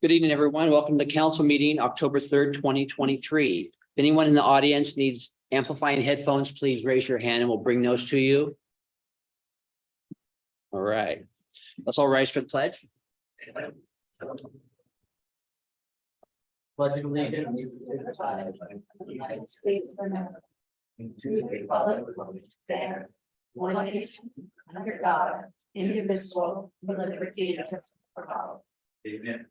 Good evening, everyone. Welcome to the council meeting, October 3rd, 2023. If anyone in the audience needs amplifying headphones, please raise your hand and we'll bring those to you. All right. Let's all rise for the pledge. Pledge of allegiance to the flag of the United States of America, and to the republic for which it stands, one nation, under God, indivisible, with liberty and justice for all. Amen.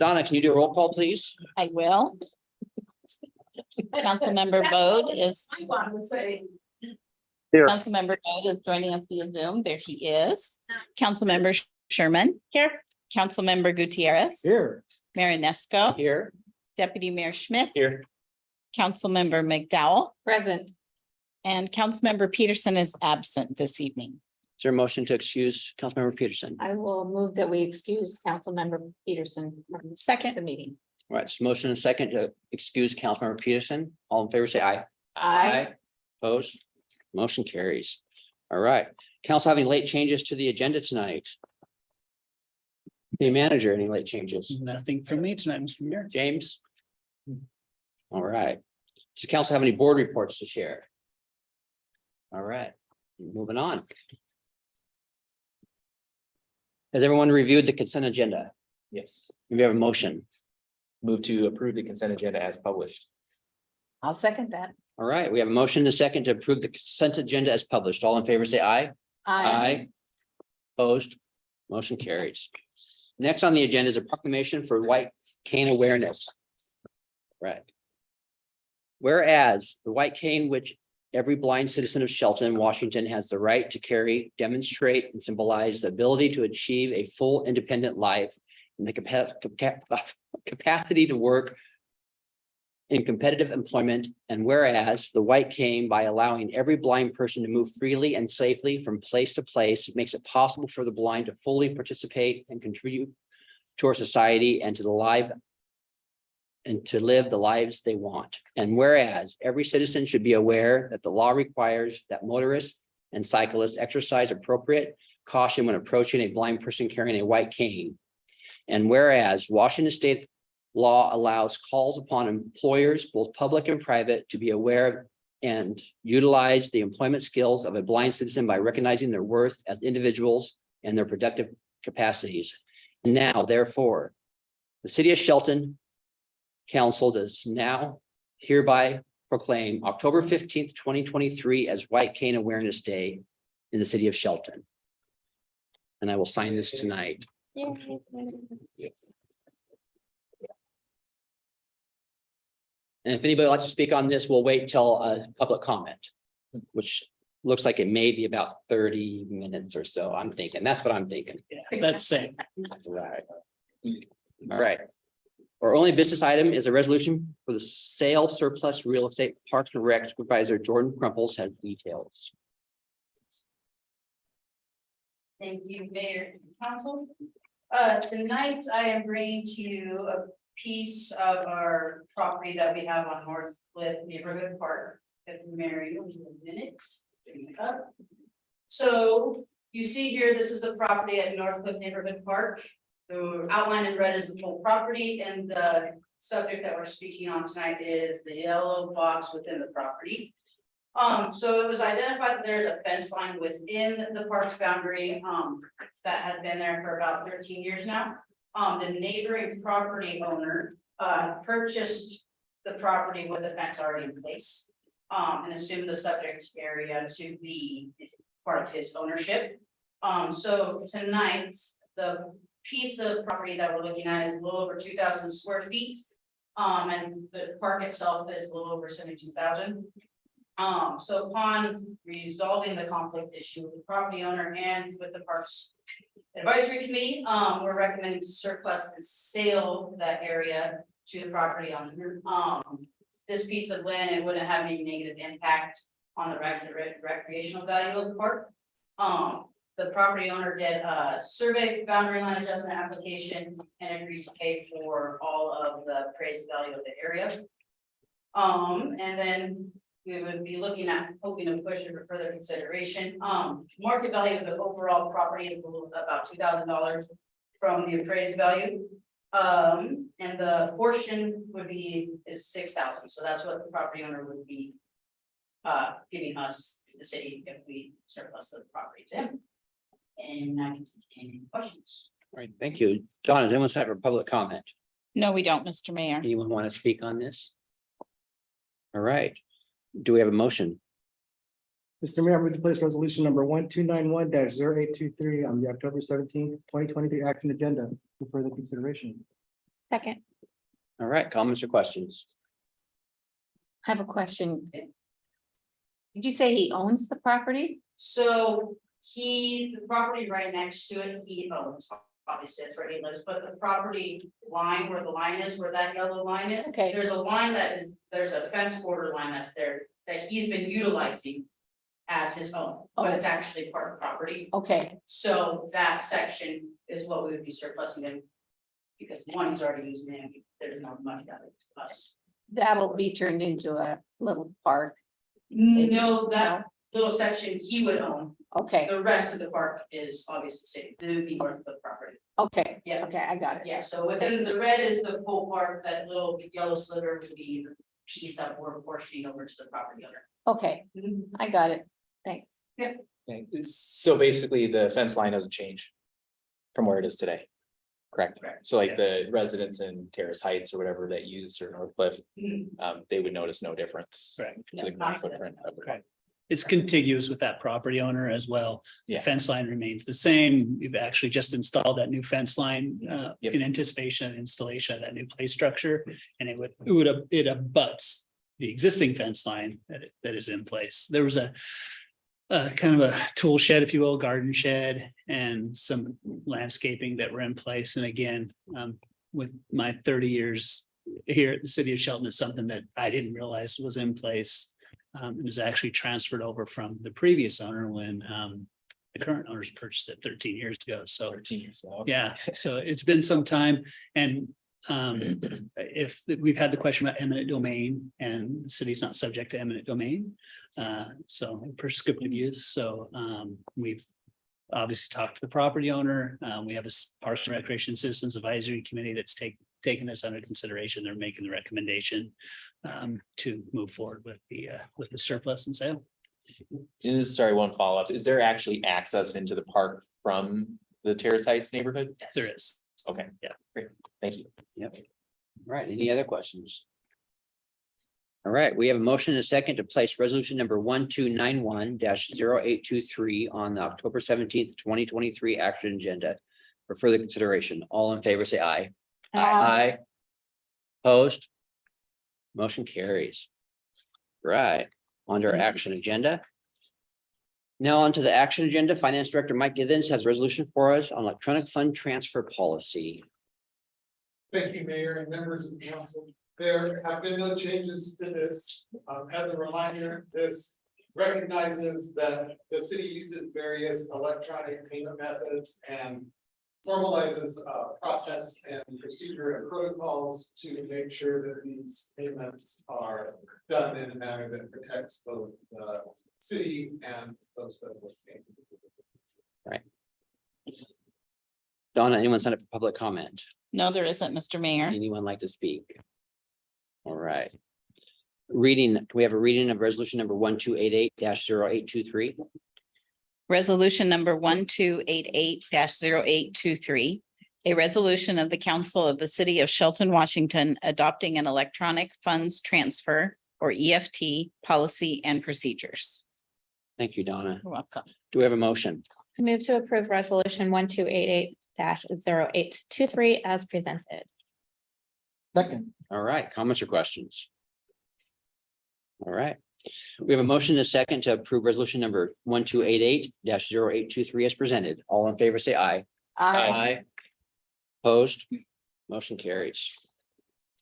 Donna, can you do a roll call, please? I will. Councilmember Bode is. Here. Councilmember Bode is joining us via Zoom. There he is. Councilmember Sherman. Here. Councilmember Gutierrez. Here. Marinesco. Here. Deputy Mayor Schmidt. Here. Councilmember McDowell. Present. And Councilmember Peterson is absent this evening. Is there a motion to excuse Councilmember Peterson? I will move that we excuse Councilmember Peterson from the meeting. All right, so motion and second to excuse Councilmember Peterson. All in favor, say aye. Aye. Opposed? Motion carries. All right. Council having late changes to the agenda tonight. City manager, any late changes? Nothing from me tonight, Mr. Mayor. James? All right. Does council have any board reports to share? All right, moving on. Has everyone reviewed the consent agenda? Yes, We have a motion. move to approve the consent agenda as published. I'll second that. All right, we have a motion and a second to approve the consent agenda as published. All in favor, say aye. Opposed? Motion carries. Next on the agenda is a proclamation for white cane awareness. Right. Whereas the white cane, which every blind citizen of Shelton, Washington, has the right to carry, demonstrate, and symbolize the ability to achieve a full independent life and the capacity to work in competitive employment. And whereas the white cane, by allowing every blind person to move freely and safely from place to place, makes it possible for the blind to fully participate and contribute to our society and to live the lives they want. And whereas every citizen should be aware that the law requires that motorists and cyclists exercise appropriate caution when approaching a blind person carrying a white cane. And whereas Washington state law allows calls upon employers, both public and private, to be aware and utilize the employment skills of a blind citizen by recognizing their worth as individuals and their productive capacities. Now, therefore, the city of Shelton Council does now hereby proclaim October 15th, 2023 as White Cane Awareness Day in the city of Shelton. And I will sign this tonight. And if anybody would like to speak on this, we'll wait till public comment, which looks like it may be about 30 minutes or so. I'm thinking, that's what I'm thinking. That's safe. Right. All right. Our only business item is a resolution for the sale surplus real estate. Parks and Rec Supervisor Jordan Crumples has details. Thank you, Mayor and Council. Tonight I am bringing to you a piece of our property that we have on North Cliff Neighborhood Park. If Mary will give a minute. Bring it up. So you see here, this is the property at North Cliff Neighborhood Park. The outline in red is the full property, and the subject that we're speaking on tonight is the yellow box within the property. So it was identified that there's a fence line within the park's boundary, that has been there for about 13 years now. The neighboring property owner, purchased the property with the fence already in place, and assumed the subject area to be part of his ownership. So tonight, the piece of property that we're looking at is a little over 2,000 square feet. And the park itself is a little over 72,000. So upon resolving the conflict issue with the property owner and with the Parks Advisory Committee, we're recommending to surplus and sale that area to the property owner. This piece of land, it wouldn't have any negative impact on the recreational value of the park. The property owner did a survey boundary line adjustment application and agreed to pay for all of the appraised value of the area. And then we would be looking at hoping to push it for further consideration. Market value of the overall property is about $2,000. from the appraised value. And the portion would be is 6,000, so that's what the property owner would be. Giving us, the city, if we surplus the property to him. And I can take any questions. All right, thank you. Donna, does anyone have a public comment? No, we don't, Mr. Mayor. Anyone want to speak on this? All right, do we have a motion? Mr. Mayor, I move to place resolution number 1291-0823 on the October 17th, 2023 action agenda for further consideration. Second, All right, comments or questions? I have a question. Did you say he owns the property? So the property right next to it, he owns, obviously it's where he lives, but the property line where the line is, where that yellow line is. Okay. There's a line there's a fence border line that's there that he's been utilizing as his own, but it's actually park property. Okay, So that section is what we would be surplusing him. Because one, he's already using it, there's not much of it to us. that'll be turned into a little park. No, that little section he would own, Okay, the rest of the park is obviously city, it would be north of the property. okay, Yeah. okay, I got it. Yeah, so within the red is the whole park, that little yellow sliver would be the piece that we're portioning over to the property owner. Okay, I got it. Thanks. Okay, so basically the fence line doesn't change from where it is today. Correct. Correct. So like the residents in Terrace Heights or whatever that use or North Cliff, Mhm. they would notice no difference. Correct. To the current footprint of the Correct. It's contiguous with that property owner as well. The Yeah. fence line remains the same. We've actually just installed that new fence line Yep. in anticipation of installation of that new play structure. And it abuts the existing fence line that is in place. There was a kind of a tool shed, if you will, garden shed and some landscaping that were in place. And again, with my 30 years here at the city of Shelton, is something that I didn't realize was in place. It was actually transferred over from the previous owner when the current owners purchased it 13 years ago. So 13 years. So, yeah, so it's been some time and if we've had the question about eminent domain and the city's not subject to eminent domain. So prescriptive use, so we've obviously talked to the property owner. We have a Parks and Recreation Citizens Advisory Committee that's taken this under consideration. They're making the recommendation to move forward with the surplus and sale. sorry, one follow-up. Is there actually access into the park from the Terrace Heights neighborhood? There is. Okay. Yeah. Great. Thank you. Yep. All right, any other questions? All right, we have a motion and a second to place resolution number 1291-0823 on the October 17th, 2023 action agenda for further consideration. All in favor, say aye. Aye. Opposed? Motion carries. Right, on to our action agenda. Now onto the action agenda. Finance Director Mike Githens has a resolution for us on electronic fund transfer policy. Thank you, Mayor and members of the council. There have been no changes to this. As a reminder, this recognizes that the city uses various electronic payment methods and formalizes process and procedure and protocols to make sure that these payments are done in a manner that protects both the city and those that will pay. Donna, anyone sign up for public comment? No, there isn't, Mr. Mayor. Anyone like to speak? All right. Reading, do we have a reading of resolution number 1288-0823? Resolution number 1288-0823. A resolution of the council of the city of Shelton, Washington, adopting an electronic funds transfer or EFT policy and procedures. Thank you, Donna. You're welcome. Do we have a motion? I move to approve resolution 1288-0823 as presented. Second, All right, comments or questions? All right. We have a motion and a second to approve resolution number 1288-0823 as presented. All in favor, say aye. Aye. Opposed? Motion carries.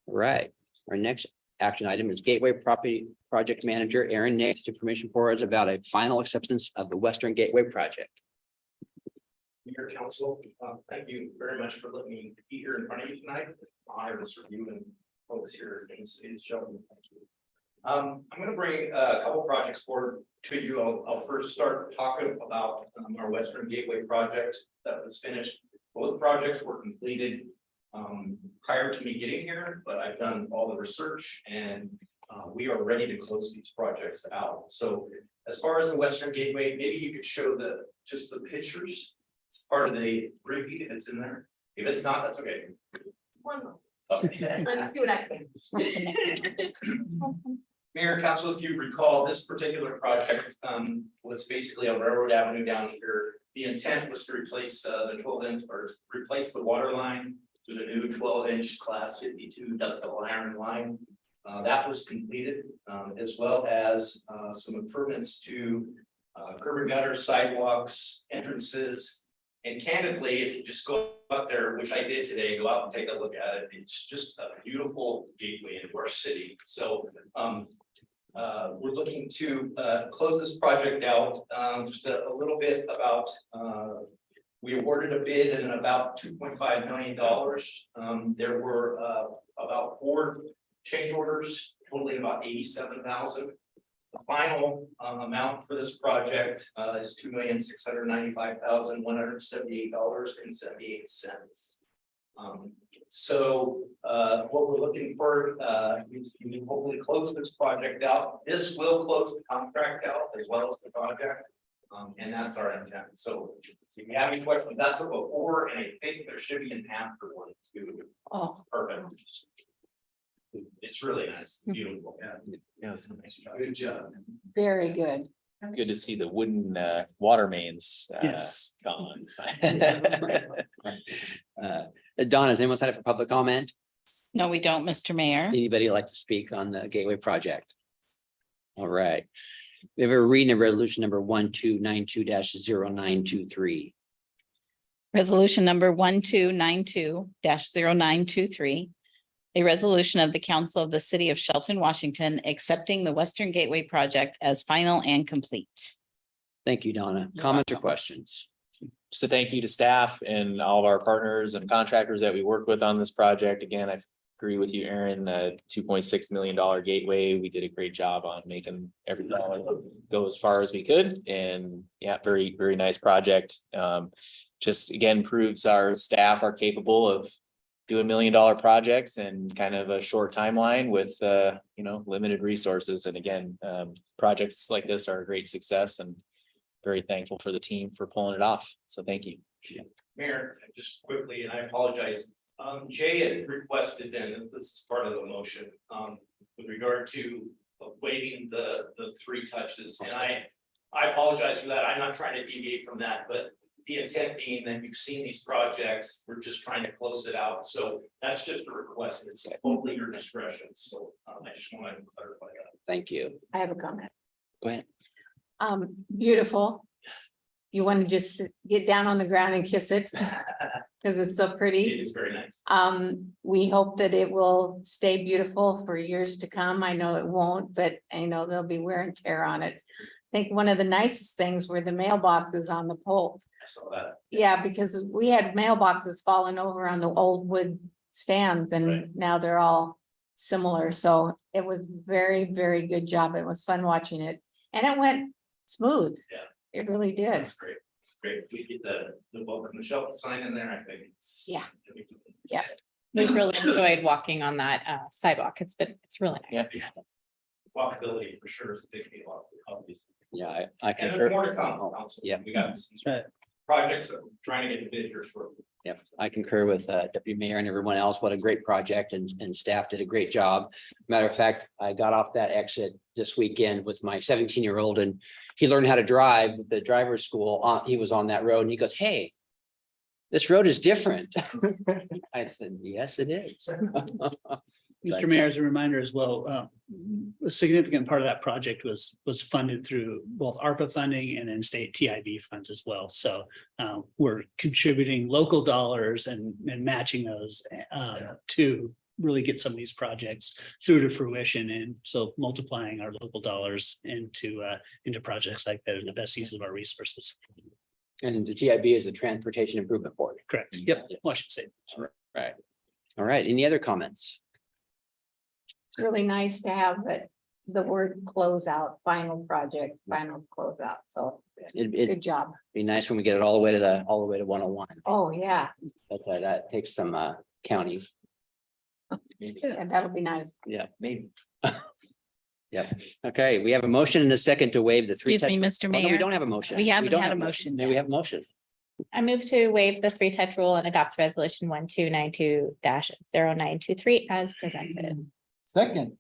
All right, our next action item is Gateway Property Project Manager Aaron Nix, information for us about a final acceptance of the Western Gateway Project. Mayor, council, thank you very much for letting me be here in front of you tonight. Honor to serve you and folks here in the city of Shelton. Thank you. I'm going to bring a couple projects forward to you. I'll first start talking about our Western Gateway project that was finished Both projects were completed prior to me getting here, but I've done all the research and we are ready to close these projects out. So as far as the Western Gateway, maybe you could show just the pictures. It's part of the briefing if it's in there. If it's not, that's okay. Okay. Let's see what I can. Mayor and council, if you recall, this particular project was basically on Railroad Avenue down here. The intent was to replace the 12-inch or replace the water line with a new 12-inch class 52 ductile iron line. That was completed, as well as some improvements to curb and gutter, sidewalks, entrances. And candidly, if you just go up there, which I did today, go out and take a look at it, it's just a beautiful gateway into our city. So we're looking to close this project out. Just a little bit about, we awarded a bid in about $2.5 million. There were about 4 change orders totaling about 87,000. The final amount for this project is $2,695,178.78. So what we're looking for is to hopefully close this project out. This will close the contract out as well as the project. And that's our intent. So if you have any questions, that's a before, and I think there should be an after one too. Oh, Perfect. It's really nice, beautiful. Yeah, it's a nice job. Good job. very good. Good to see the wooden water mains Yes. gone. Donna, is anyone signed up for public comment? No, we don't, Mr. Mayor. Anybody like to speak on the Gateway project? All right. We have a reading of resolution number 1292-0923. Resolution number 1292-0923. A resolution of the council of the city of Shelton, Washington, accepting the Western Gateway project as final and complete. Thank you, Donna. Comments or questions? Just a thank you to staff and all of our partners and contractors that we work with on this project. Again, I agree with you, Aaron, $2.6 million gateway. We did a great job on making every dollar go as far as we could. And yeah, very, very nice project. Just again, proves our staff are capable of doing $1 million projects and kind of a short timeline with, limited resources. And again, projects like this are a great success and very thankful for the team for pulling it off. So thank you. Mayor, just quickly, and I apologize, Jay had requested, and this is part of the motion, with regard to waiving the 3 touches, and I apologize for that. I'm not trying to deviate from that, but the intent being that you've seen these projects, we're just trying to close it out. So that's just a request. It's totally your discretion. So I just want to clarify that. Thank you. I have a comment. Go ahead. Beautiful. You want to just get down on the ground and kiss it because it's so It pretty. is very nice. We hope that it will stay beautiful for years to come. I know it won't, but I know there'll be wear and tear on it. I think one of the nicest things were the mailboxes on the pole. I saw that. Yeah, because we had mailboxes falling over on the old wood stands Right. and now they're all similar. So it was very, very good job. It was fun watching it and it went smooth. Yeah. It really did. That's great. It's great. We get the welcome to Shelton sign in there. I think it's. Yeah. Yeah. We've really enjoyed walking on that sidewalk. It's really nice. Yeah. Walkability for sure is a big deal. Obviously. Yeah, I And concur. there's more to come. Council. Yeah. We got some Right. projects that we're trying to get the bid here shortly. Yep, I concur with Deputy Mayor and everyone else. What a great project and staff did a great job. Matter of fact, I got off that exit this weekend with my 17-year-old and he learned how to drive at the driver's school. He was on that road and he goes, "Hey, this road is different." I said, "Yes, it is." Mr. Mayor, as a reminder as well, a significant part of that project was funded through both ARPA funding and then state TIB funds as well. So we're contributing local dollars and matching those to really get some of these projects through to fruition. And so multiplying our local dollars into projects like that are the best use of our resources. And the TIB is the Transportation Improvement Board. Correct. Yep. Washington State. Right. All right. Any other comments? It's really nice to have the word closeout, final project, final closeout. So It'd Good job. be nice when we get it all the way to 101, Oh, yeah, but that takes some counties. yeah, that'll be nice. Yeah, maybe. Yep. Okay, we have a motion and a second to waive the three. Excuse me, Mr. Oh, no, We Mayor. don't have a motion. We haven't don't had have a motion May we yet. have a motion? I move to waive the three touch rule and adopt resolution 1292-0923 as presented. Second.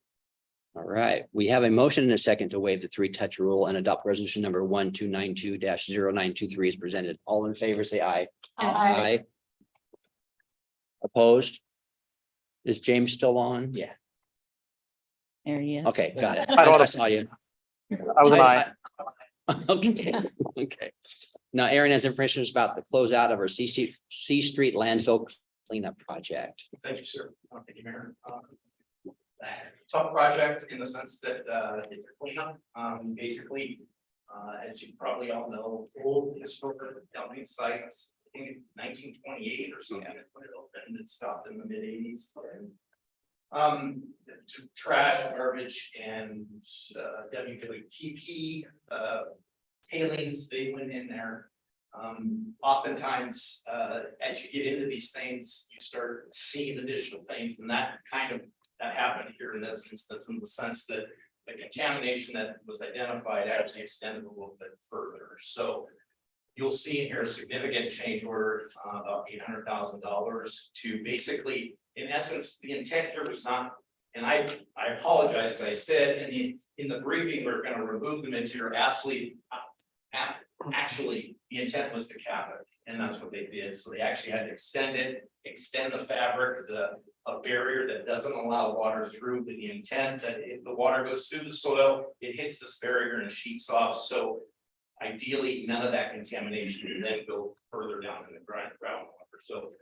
All right, we have a motion and a second to waive the three touch rule and adopt resolution number 1292-0923 is presented. All in favor, say aye. Aye. Opposed? Is James still on? Yeah. There he is. Okay, got it. I don't wanna- I saw you. I was an aye. Okay, okay. Now Aaron has information about the closeout of our C Street landfill cleanup project. Thank you, sir. Thank you, Mayor. Tough project in the sense that it's a cleanup, basically. As you probably all know, old historic dumping sites, I think 1928 or something, that's when it opened, it stopped in the mid-80s. To trash, garbage and WWTP tailings, they went in there. Oftentimes, as you get into these things, you start seeing additional things, and that happened here in this instance, in the sense that the contamination that was identified actually extended a little bit further. So you'll see in here a significant change order, about $800,000 to basically, in essence, the intent here was not, and I apologize, as I said in the briefing, we're going to remove the material. Actually, the intent was to cap it, and that's what they did. So they actually had to extend the fabric, a barrier that doesn't allow water through, but the intent that if the water goes through the soil, it hits this barrier and it sheets off. So ideally, none of that contamination will then go further down in the groundwater. So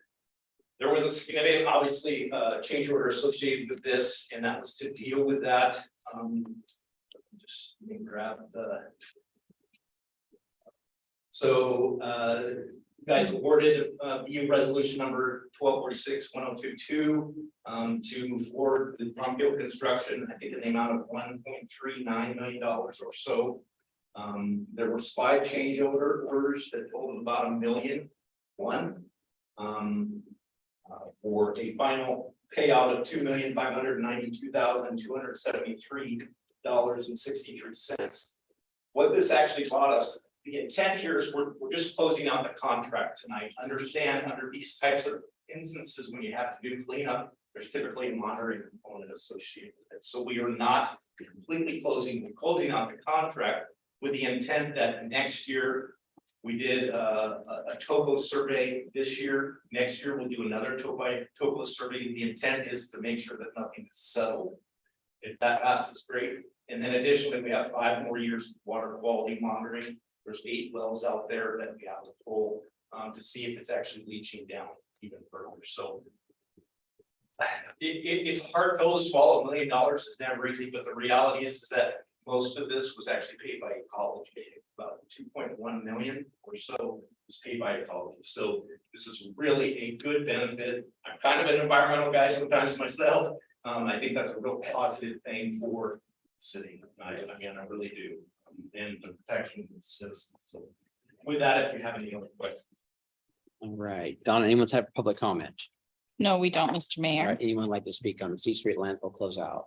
there was a significant, obviously, change order associated with this, and that was to deal with that. Just let me grab the. So you guys awarded EU resolution number 1246-1022 to move forward with brownfield construction, I think in the amount of $1.39 million or so. There were 5 change orders that totaled about $1.1 million. For a final payout of $2,592,273.63. What this actually bought us, the intent here is we're just closing out the contract tonight. Understand under these types of instances, when you have to do cleanup, there's typically a monitoring component associated with it. So we are not completely closing out the contract with the intent that next year we did a topo survey this year. Next year, we'll do another topo survey. The intent is to make sure that nothing is settled. If that passes, great. And then additionally, we have 5 more years of water quality monitoring. There's 8 wells out there that we have to pull to see if it's actually leaching down even further. So it's a hard pill to swallow. $1 million is never easy, but the reality is that most of this was actually paid by ecology. About 2.1 million or so was paid by ecology. So this is really a good benefit. I'm kind of an environmental guy sometimes myself. I think that's a real positive thing for the city. I really do. And the protection of the citizens. So with that, if you have any other questions. All right, Donna, anyone have public comment? No, we don't, Mr. All Mayor. right, anyone like to speak on the C Street landfill closeout?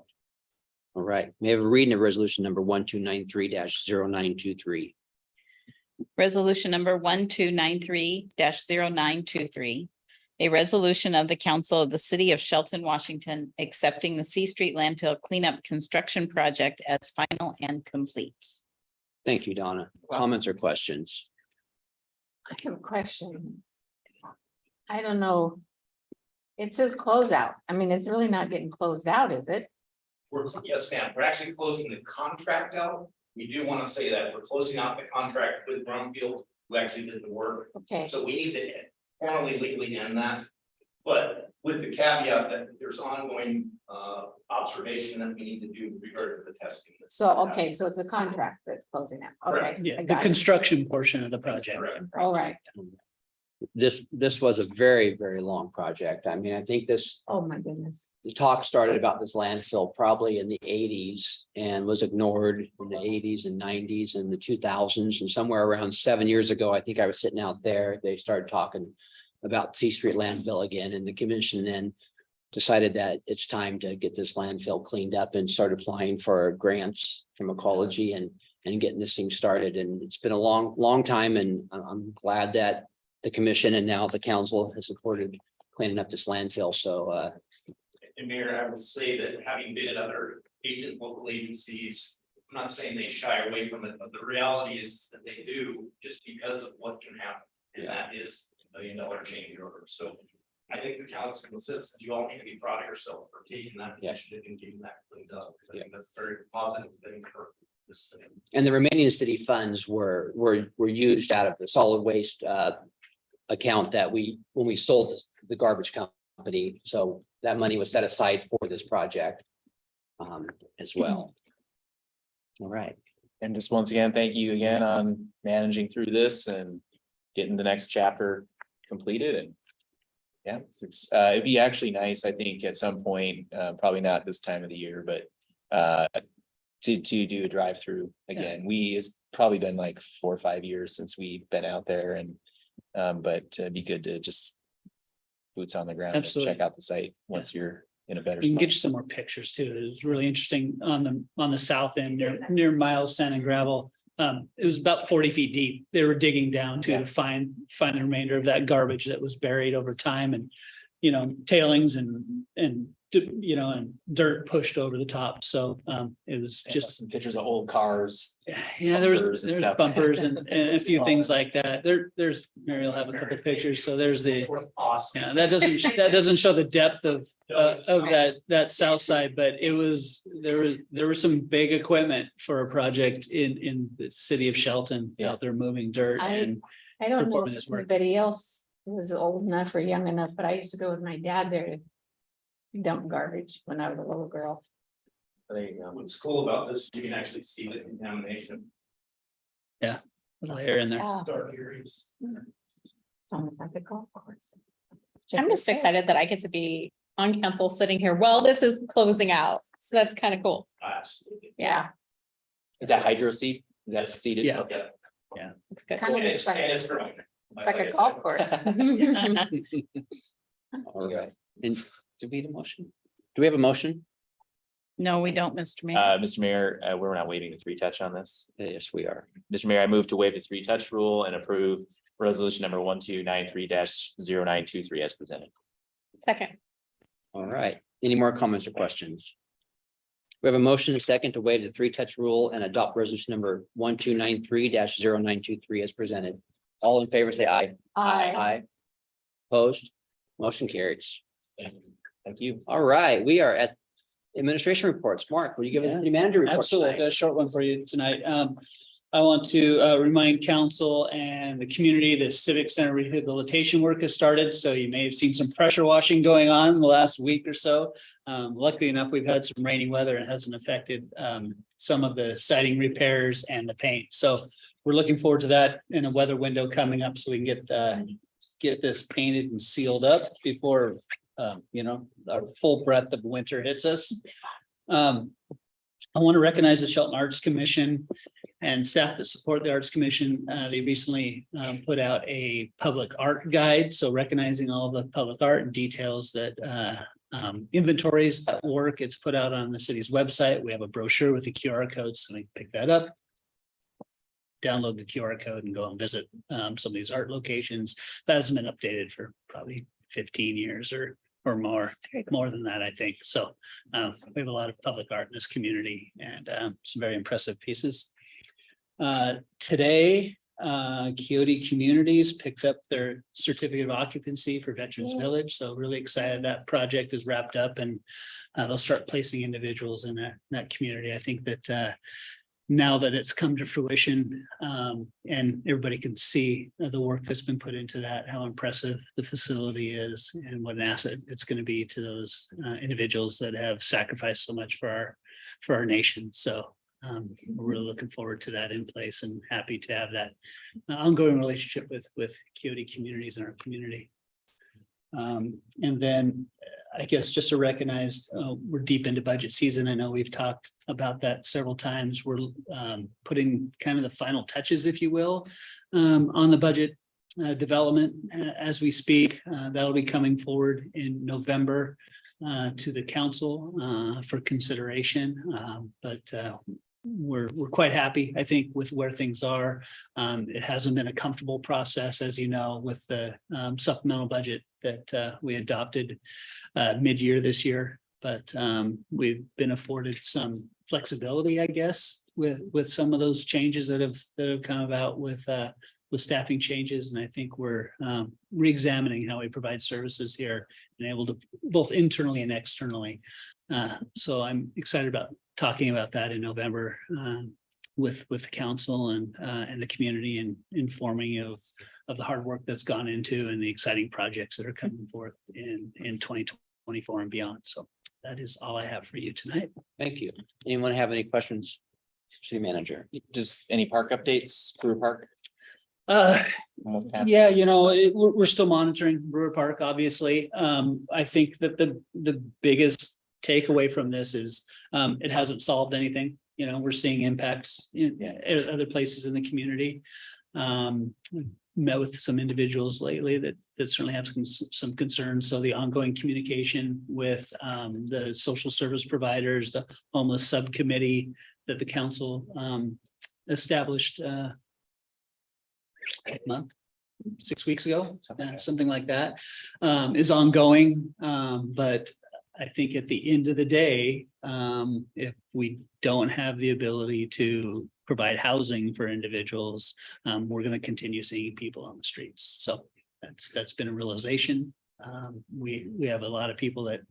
All right, may I have a reading of resolution number 1293-0923. Resolution number 1293-0923. A resolution of the council of the city of Shelton, Washington, accepting the C Street landfill cleanup construction project as final and complete. Thank you, Donna. Comments or questions? I have a question. I don't know. It says closeout. I mean, it's really not getting closed out, is it? Yes, ma'am. We're actually closing the contract out. We do want to say that we're closing out the contract with Brownfield, who actually did the work. Okay, So we need to formally legally end that. But with the caveat that there's ongoing observation that we need to do regarding the testing. so, okay, so it's a contract that's closing out. Okay. Correct. I Yeah, the got it. construction portion of the project. Correct. All right. this was a very, very long project. I mean, I think Oh, my goodness. the talk started about this landfill probably in the eighties and was ignored in the eighties and nineties and the 2000s. And somewhere around 7 years ago, I think I was sitting out there, they started talking about C Street landfill again, and the commission then decided that it's time to get this landfill cleaned up and start applying for grants from ecology and getting this thing started. And it's been a long, long time, and I'm glad that the commission and now the council has supported cleaning up this landfill. So And Mayor, I would say that having been at other local agencies, I'm not saying they shy away from it, but the reality is that they do just because of what can happen. And that is $1 million change order. So I think the council and the citizens, you all need to be proud of yourself for taking that initiative and getting that cleaned up. Because I think that's a very positive thing for this city. and the remaining city funds were used out of the solid waste account that when we sold the garbage company. So that money was set aside for this project as well. All right. And just once again, thank you again on managing through this and getting the next chapter completed. And yeah, it'd be actually nice, I think, at some point, probably not this time of the year, but to do a drive-through again. It's probably been like 4 or 5 years since we've been out there, and but it'd be good to just boots on the ground and Absolutely. check out the site once you're in a better We can get spot. you some more pictures too. It was really interesting on the south end near Miles Sand and Gravel. It was about 40 feet deep. They were digging down to find the remainder of that garbage that was buried over time, and tailings and dirt pushed over the top. So it was I saw just, some pictures of old cars. yeah, bumpers and there's stuff. bumpers and a few things like that. There's Mary will have a couple of pictures. So there's the, Awesome. yeah, that doesn't show the depth of that south side, but there was some big equipment for a project in the city of Shelton out there moving dirt. And I don't know performing if this work. anybody else was old enough or young enough, but I used to go with my dad there to dump garbage when I was a little girl. There you go. What's cool about this, you can actually see the contamination, layer in there. Yeah, dark areas. it's almost like a golf course. I'm just excited that I get to be on council sitting here. Well, this is closing out, so that's kind of cool. Absolutely. Yeah, Is that hydro seed? Is that seeded? Yeah. Okay. It's good. kind of And looks like, it's growing. it's like I a said. golf course. All right. And do we need a motion? Do we have a motion? No, we don't, Mr. Mayor. Mr. Mayor, we're not waiving the 3-touch on this. Yes, we are. Mr. Mayor, I move to waive the 3-touch rule and approve resolution number 1293-0923 as presented. Second, All right. Any more comments or questions? We have a motion and a second to waive the 3-touch rule and adopt resolution number 1293-0923 as presented. All in favor, say aye. Aye. Opposed? Motion carries. Thank you. All right, we are at administration reports. Mark, will you give us the manager report? Absolutely, tonight? got a short one for you tonight. I want to remind council and the community that Civic Center rehabilitation work has started. So you may have seen some pressure washing going on in the last week or so. Luckily enough, we've had some rainy weather and it hasn't affected some of the siding repairs and the paint. So we're looking forward to that in a weather window coming up so we can get this painted and sealed up before our full breadth of winter hits us. I want to recognize the Shelton Arts Commission and staff that support the Arts Commission. They recently put out a public art guide. So recognizing all the public art and details that inventories that work. It's put out on the city's website. We have a brochure with the QR code, so they can pick that up. Download the QR code and go and visit some of these art locations. That hasn't been updated for probably 15 years or more than that, I think. So we have a lot of public art in this community and some very impressive pieces. Today, Coyote Communities picked up their certificate of occupancy for Veterans Village. So really excited that project is wrapped up and they'll start placing individuals in that community. I think that now that it's come to fruition and everybody can see the work that's been put into that, how impressive the facility is and what an asset it's going to be to those individuals that have sacrificed so much for our nation. So We're really looking forward to that in place and happy to have that ongoing relationship with Coyote communities in our community. And then I guess just to recognize, we're deep into budget season. I know we've talked about that several times. We're putting kind of the final touches, if you will, on the budget development as we speak. That'll be coming forward in November to the council for consideration. But we're quite happy, I think, with where things are. It hasn't been a comfortable process, as you know, with the supplemental budget that we adopted mid-year this year. But we've been afforded some flexibility, I guess, with some of those changes that have come about with staffing changes. And I think we're re-examining how we provide services here and able to both internally and externally. So I'm excited about talking about that in November with the council and the community, and informing of the hard work that's gone into and the exciting projects that are coming forth in 2024 and beyond. So that is all I have for you tonight. Thank you. Anyone have any questions? City manager. Just any park updates, Brewer Park? Almost past. Yeah, we're still monitoring Brewer Park, obviously. I think that the biggest takeaway from this is it hasn't solved anything. We're seeing impacts in other places in the community. Met with some individuals lately that certainly have some concerns. So the ongoing communication with the social service providers, the homeless subcommittee that the council established month, 6 weeks ago, something like that, is ongoing. But I think at the end of the day, if we don't have the ability to provide housing for individuals, we're going to continue seeing people on the streets. So that's been a realization. We have a lot of people that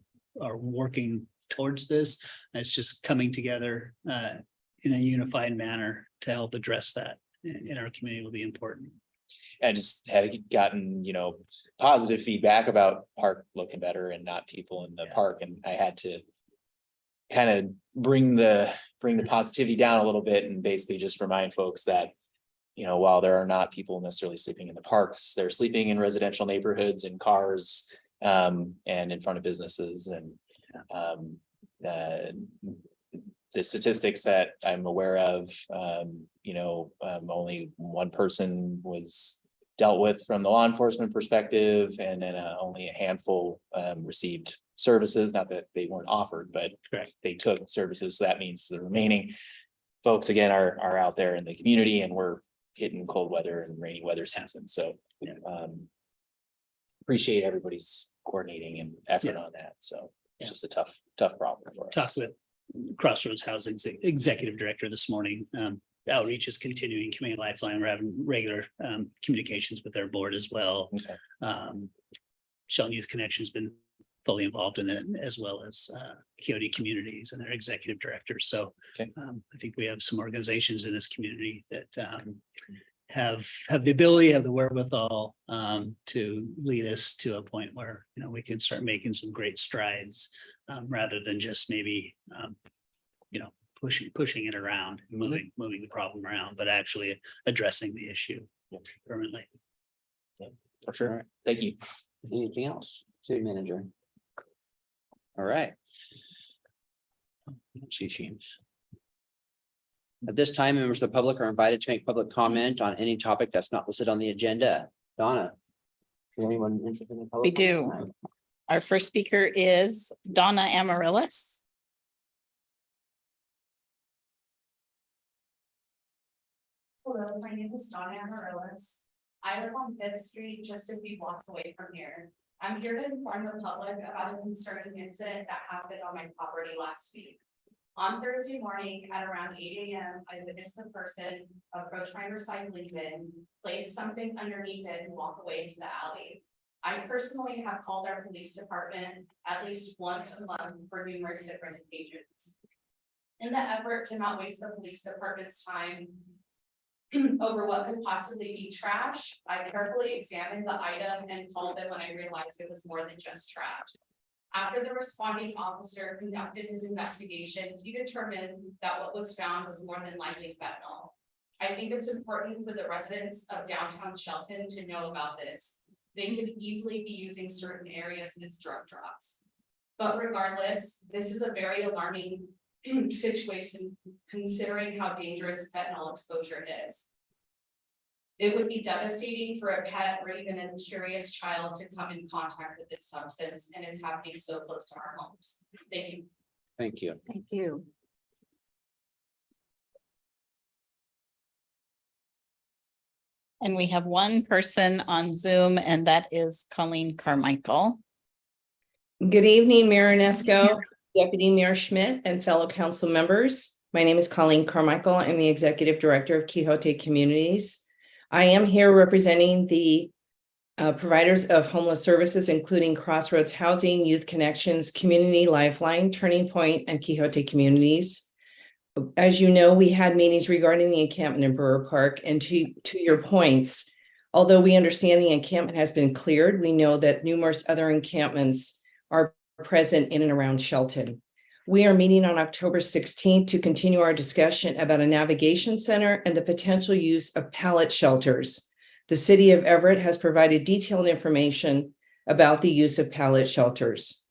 are working towards this. It's just coming together in a unified manner to help address that in our community will be important. I just had gotten, positive feedback about park looking better and not people in the park. And I had to kind of bring the positivity down a little bit and basically just remind folks that, while there are not people necessarily sleeping in the parks, they're sleeping in residential neighborhoods and cars and in front of businesses. And the statistics that I'm aware of, only one person was dealt with from the law enforcement perspective, and then only a handful received services. Not that they weren't offered, but they took services. So that means the remaining folks, again, are out there in the community, and we're hitting cold weather and rainy weather season. So appreciate everybody's coordinating and effort on that. So it's just a tough problem for us. Talked with Crossroads Housing Executive Director this morning. The outreach is continuing, Community Lifeline. We're having regular communications with their board as well. Okay. Shelton Youth Connection has been fully involved in it, as well as Coyote Communities and their executive directors. So okay. I think we have some organizations in this community that have the ability, have the wherewithal to lead us to a point where we can start making some great strides, rather than just maybe pushing it around, moving the problem around, but actually addressing the issue permanently. For sure. Thank you. Anything else, city manager? All right. See James. At this time, members of the public are invited to make public comment on any topic that's not listed on the agenda. Donna, is anyone interested in the public? We do. Our first speaker is Donna Amaryllis. Hello, my name is Donna Amaryllis. I live on Fifth Street, just a few blocks away from here. I'm here to inform the public about a concerning incident that happened on my property last week. On Thursday morning at around 8 a.m., I witnessed a person approach my recycling bin, place something underneath it, and walk away into the alley. I personally have called our police department at least once a month for numerous different occasions. In the effort to not waste the police department's time over what could possibly be trash, I carefully examined the item and called them when I realized it was more than just trash. After the responding officer conducted his investigation, he determined that what was found was more than likely fentanyl. I think it's important for the residents of downtown Shelton to know about this. They could easily be using certain areas as drug drops. But regardless, this is a very alarming situation considering how dangerous fentanyl exposure is. It would be devastating for a pet or even a curious child to come in contact with this substance, and it's happening so close to our homes. Thank you. Thank you. Thank you. And we have one person on Zoom, and that is Colleen Carmichael. Good evening, Mayor Inesco, Deputy Mayor Schmidt, and fellow council members. My name is Colleen Carmichael. I'm the Executive Director of Quixote Communities. I am here representing the providers of homeless services, including Crossroads Housing, Youth Connections, Community Lifeline, Turning Point, and Quixote Communities. As you know, we had meetings regarding the encampment in Brewer Park, and to your points, although we understand the encampment has been cleared, we know that numerous other encampments are present in and around Shelton. We are meeting on October 16th to continue our discussion about a navigation center and the potential use of pallet shelters. The city of Everett has provided detailed information about the use of pallet shelters.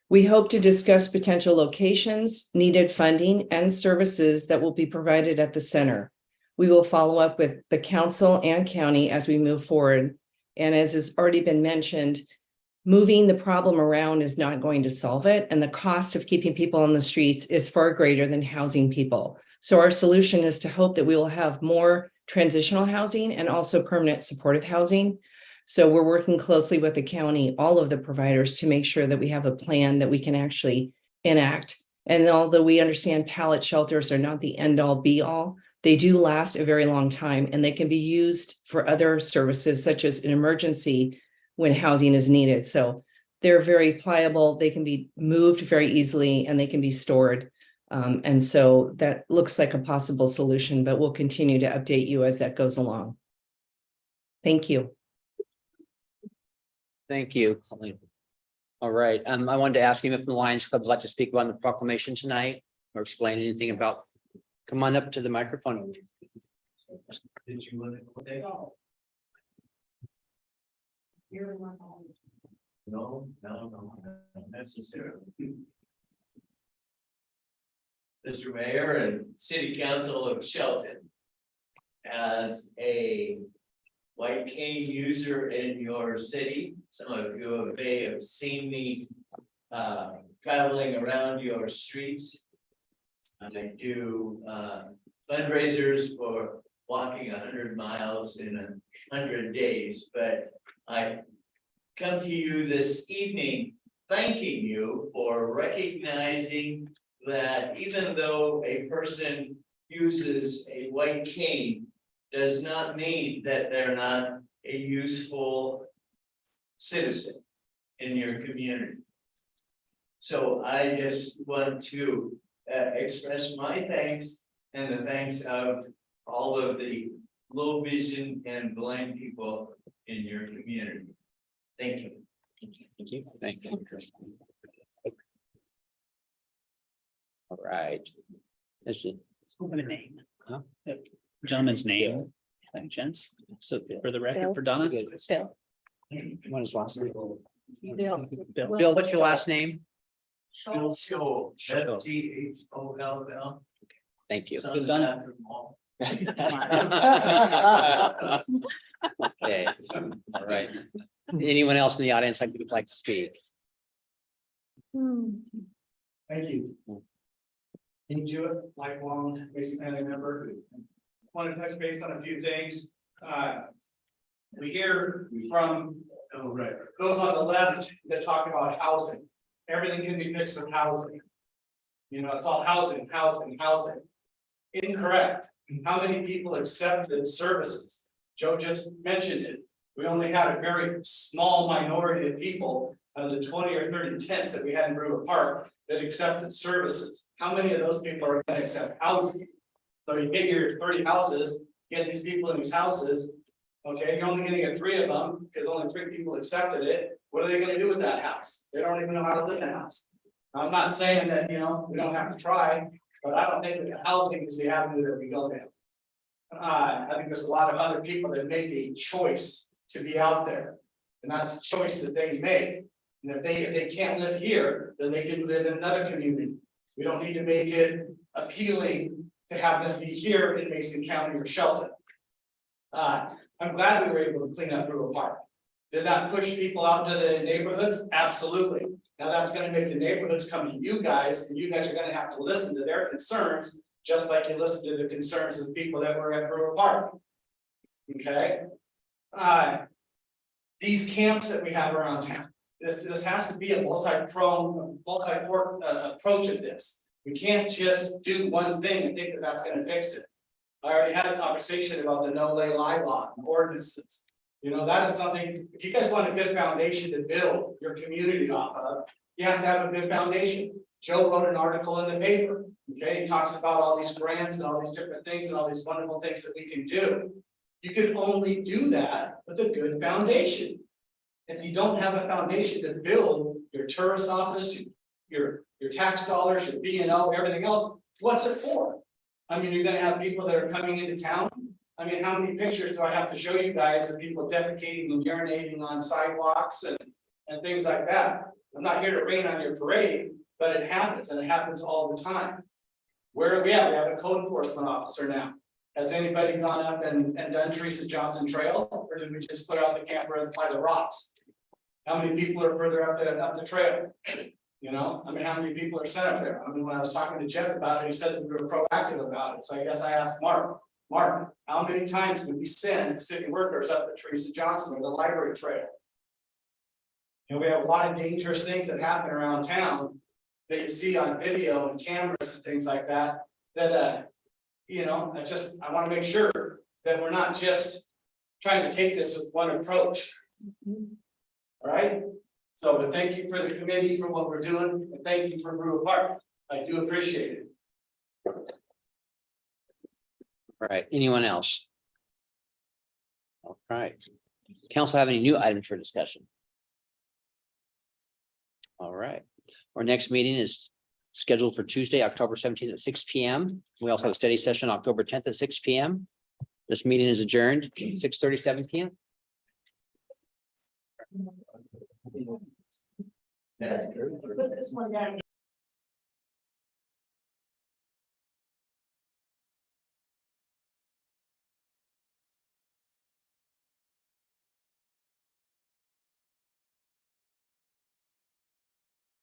We hope to discuss potential locations, needed funding, and services that will be provided at the center. We will follow up with the council and county as we move forward. And as has already been mentioned, moving the problem around is not going to solve it. And the cost of keeping people on the streets is far greater than housing people. So our solution is to hope that we will have more transitional housing and also permanent supportive housing. So we're working closely with the county, all of the providers, to make sure that we have a plan that we can actually enact. And although we understand pallet shelters are not the end all be all, they do last a very long time, and they can be used for other services such as an emergency when housing is needed. So they're very pliable, they can be moved very easily, and they can be stored. And so that looks like a possible solution, but we'll continue to update you as that goes along. Thank you. Thank you, Colleen. All right, I wanted to ask him if the Lions Club would like to speak about the proclamation tonight or explain anything about, come on up to the microphone. Did you want to? No, not necessarily. Mr. Mayor and City Council of Shelton. As a white cane user in your city, some of you may have seen me traveling around your streets. I do fundraisers for walking 100 miles in 100 days, but I come to you this evening thanking you for recognizing that even though a person uses a white cane does not mean that they're not a useful citizen in your community. So I just want to express my thanks and the thanks of all of the low vision and blind people in your community. Thank you. Thank you. Thank you. All right. Is it- Open a name. Huh? Yep. Gentleman's name, by any chance, so for the record, for Donna. Good. Bill. What is last name? Bill. Bill, what's your last name? Show, Show. FTHOLL. Thank you. Good, Donna. Okay, all right. Anyone else in the audience that would like to speak? Thank you. King Jewett, lifelong Mason family member. Want to touch base on a few things. We hear from those on the left that talk about housing. Everything can be fixed with housing. You know, it's all housing, housing, housing. Incorrect. How many people accepted services? Joe just mentioned it. We only had a very small minority of people out of the 20 or 30 tents that we had in Brewer Park that accepted services. How many of those people are going to accept housing? So you get your 30 houses, get these people in these houses. Okay, you're only gonna get 3 of them because only 3 people accepted it. What are they gonna do with that house? They don't even know how to live in a house. I'm not saying that, we don't have to try, but I don't think that housing is the avenue that we go down. I think there's a lot of other people that make a choice to be out there. And that's a choice that they make. And if they can't live here, then they can live in another community. We don't need to make it appealing to have them be here in Mason County or Shelton. I'm glad we were able to clean up Brewer Park. Did that push people out into the neighborhoods? Absolutely. Now that's gonna make the neighborhoods come to you guys, and you guys are gonna have to listen to their concerns, just like you listen to the concerns of the people that were at Brewer Park. Okay? These camps that we have around town, this has to be a multi-pronged, multi-port approach of this. We can't just do one thing and think that that's gonna fix it. I already had a conversation about the no lay lie law and ordinances. That is something, if you guys want a good foundation to build your community off of, you have to have a good foundation. Joe wrote an article in the paper, okay, he talks about all these grants and all these different things and all these wonderful things that we can do. You can only do that with a good foundation. If you don't have a foundation to build your tourist office, your tax dollars, your B&O, everything else, what's it for? I mean, you're gonna have people that are coming into town. I mean, how many pictures do I have to show you guys of people defecating and urinating on sidewalks and things like that? I'm not here to rain on your parade, but it happens, and it happens all the time. Where are we at? We have a code enforcement officer now. Has anybody gone up and done Teresa Johnson Trail, or did we just clear out the camper and apply the rocks? How many people are further up the trail? I mean, how many people are sent up there? I mean, when I was talking to Jeff about it, he said that we were proactive about it. So I guess I asked Mark, how many times would we send city workers up to Teresa Johnson or the library trail? We have a lot of dangerous things that happen around town that you see on video and cameras and things like that, I want to make sure that we're not just trying to take this with one approach. All right? So, but thank you for the committee for what we're doing, and thank you for Brewer Park. I do appreciate it. All right, anyone else? All right, council have any new items for discussion? All right, our next meeting is scheduled for Tuesday, October 17th at 6 p.m. We also have a study session October 10th at 6 p.m. This meeting is adjourned 6:37 p.m. Put this one down.